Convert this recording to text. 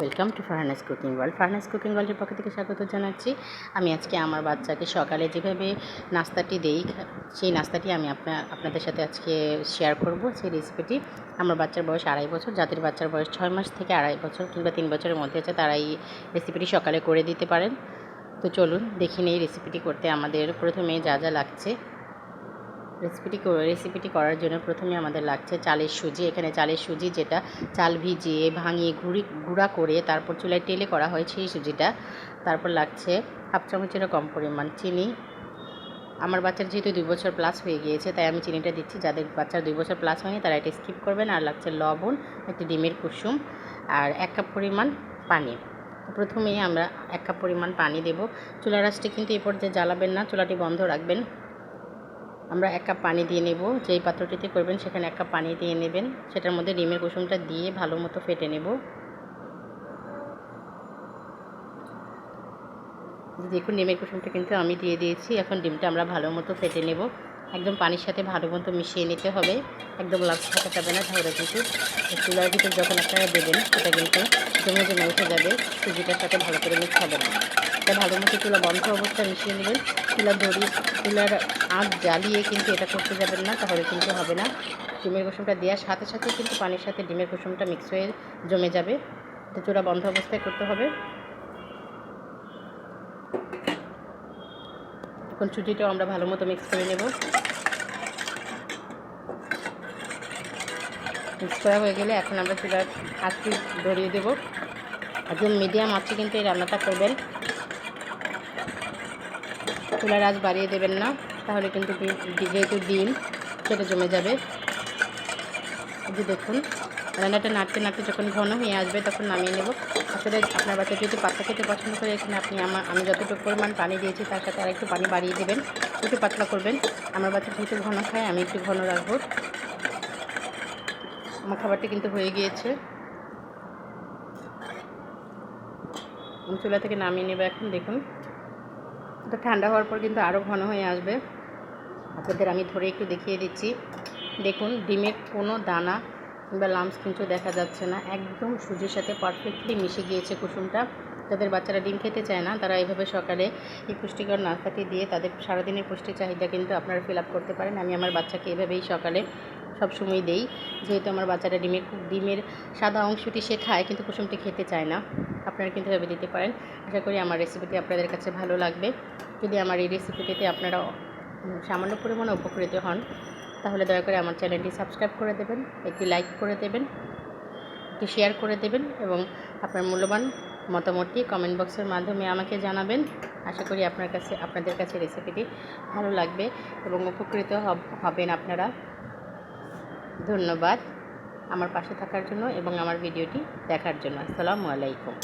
Welcome to Farhana's cooking world. Farhana's cooking ওয়ার্ল্ডের পক্ষ থেকে স্বাগত জানাচ্ছি। আমি আজকে আমার বাচ্চাকে সকালে যেভাবে নাস্তাটি দেই, সেই নাস্তাটি আমি আপনাদের সাথে আজকে শেয়ার করব। সেই রেসিপিটি, আমার বাচ্চার বয়স 2.5 বছর, যাদের বাচ্চার বয়স 6 মাস থেকে 2.5 বছর কিংবা 3 বছরের মধ্যে আছে, তারা এই রেসিপিটি সকালে করে দিতে পারেন। তো চলুন দেখি নেই রেসিপিটি করতে আমাদের প্রথমে যা যা লাগছে। রেসিপিটি করার জন্য প্রথমে আমাদের লাগছে চালের সুজি। এখানে চালের সুজি, যেটা চাল ভিজিয়ে ভাঙিয়ে গুঁড়া করে তারপর চুলায় টেলে করা হয়, সেই সুজিটা। তারপর লাগছে 1/2 চামচেরও কম পরিমাণ চিনি। আমার বাচ্চার যেহেতু 2 বছর প্লাস হয়ে গিয়েছে, তাই আমি চিনিটা দিচ্ছি। যাদের বাচ্চার 2 বছর প্লাস হয়নি তারা এটা স্কিপ করবেন। আর লাগছে লবণ, একটি ডিমের কুসুম, আর 1 কাপ পরিমাণ পানি। প্রথমেই আমরা 1 কাপ পরিমাণ পানি দেব। চুলার আঁচটি কিন্তু এই পর্যায়ে জ্বালাবেন না, চুলাটি বন্ধ রাখবেন। আমরা 1 কাপ পানি দিয়ে নেব। যেই পাত্রটিতে করবেন সেখানে 1 কাপ পানি দিয়ে নেবেন। সেটার মধ্যে ডিমের কুসুমটা দিয়ে ভালো মতো ফেটে নেব। দেখুন, ডিমের কুসুমটা কিন্তু আমি দিয়ে দিয়েছি। এখন ডিমটা আমরা ভালো মতো ফেটে নেব। একদম পানির সাথে ভালো মতো মিশিয়ে নিতে হবে, একদম লাগাতে থাকা যাবে না, তাহলে কিন্তু চুলার ভিতরে যখন আপনারা দেবেন সেটা কিন্তু জমে জমে উঠে যাবে, সুজিটার সাথে ভালো করে মিক্স হবে না। এটা ভালো মতো চুলা বন্ধ অবস্থায় মিশিয়ে নেবেন। চুলার আঁচ জ্বালিয়ে কিন্তু এটা করতে যাবেন না, তাহলে কিন্তু হবে না। ডিমের কুসুমটা দেওয়ার সাথে সাথে কিন্তু পানির সাথে ডিমের কুসুমটা মিক্স হয়ে জমে যাবে। তো চুলা বন্ধ অবস্থায় করতে হবে। এখন সুজিটাও আমরা ভালো মতো মিক্স করে নেব। মিক্স করা হয়ে গেলে এখন আমরা চুলার আঁচটি ধরিয়ে দেব। একদম মিডিয়াম আঁচে কিন্তু এই রান্নাটা করবেন, চুলার আঁচ বাড়িয়ে দেবেন না, তাহলে কিন্তু যেহেতু ডিম সেটা জমে যাবে। এই যে দেখুন, রান্নাটা নাড়তে নাড়তে যখন ঘন হয়ে আসবে তখন নামিয়ে নেব। আসলে আপনার বাচ্চা যেহেতু পাতলা খেতে পছন্দ করে, এখানে আমি যতটুকু পরিমাণ পানি দিয়েছি তার সাথে আর একটু পানি বাড়িয়ে দেবেন, একটু পাতলা করবেন। আমার বাচ্চা যেহেতু ঘন খায়, আমি একটু ঘন রাখবো। আমার খাবারটি কিন্তু হয়ে গিয়েছে, আমি চুলা থেকে নামিয়ে নেব। এখন দেখুন, এটা ঠান্ডা হওয়ার পর কিন্তু আরও ঘন হয়ে আসবে। আপনাদের আমি ধরে একটু দেখিয়ে দিচ্ছি। দেখুন, ডিমের কোনো দানা কিংবা লাম্পস কিন্তু দেখা যাচ্ছে না, একদম সুজির সাথে পারফেক্টলি মিশে গিয়েছে কুসুমটা। যাদের বাচ্চারা ডিম খেতে চায় না, তারা এইভাবে সকালে এই পুষ্টিকর নাস্তাটি দিয়ে তাদের সারাদিনের পুষ্টি চাহিদা কিন্তু আপনারা ফিল আপ করতে পারেন। আমি আমার বাচ্চাকে এভাবেই সকালে সবসময় দেই, যেহেতু আমার বাচ্চারা ডিমের সাদা অংশটি সে খায় কিন্তু কুসুমটি খেতে চায় না। আপনারা কিন্তু এভাবে দিতে পারেন। আশা করি আমার রেসিপিটি আপনাদের কাছে ভালো লাগবে। যদি আমার এই রেসিপিটিতে আপনারা সামান্য পরিমাণে উপকৃত হন, তাহলে দয়া করে আমার চ্যানেলটি সাবস্ক্রাইব করে দেবেন, একটি লাইক করে দেবেন, একটি শেয়ার করে দেবেন এবং আপনার মূল্যবান মতামতটি কমেন্ট বক্সের মাধ্যমে আমাকে জানাবেন। আশা করি আপনাদের কাছে রেসিপিটি ভালো লাগবে এবং উপকৃত হবেন আপনারা। ধন্যবাদ আমার পাশে থাকার জন্য এবং আমার ভিডিওটি দেখার জন্য। আসসালামু আলাইকুম।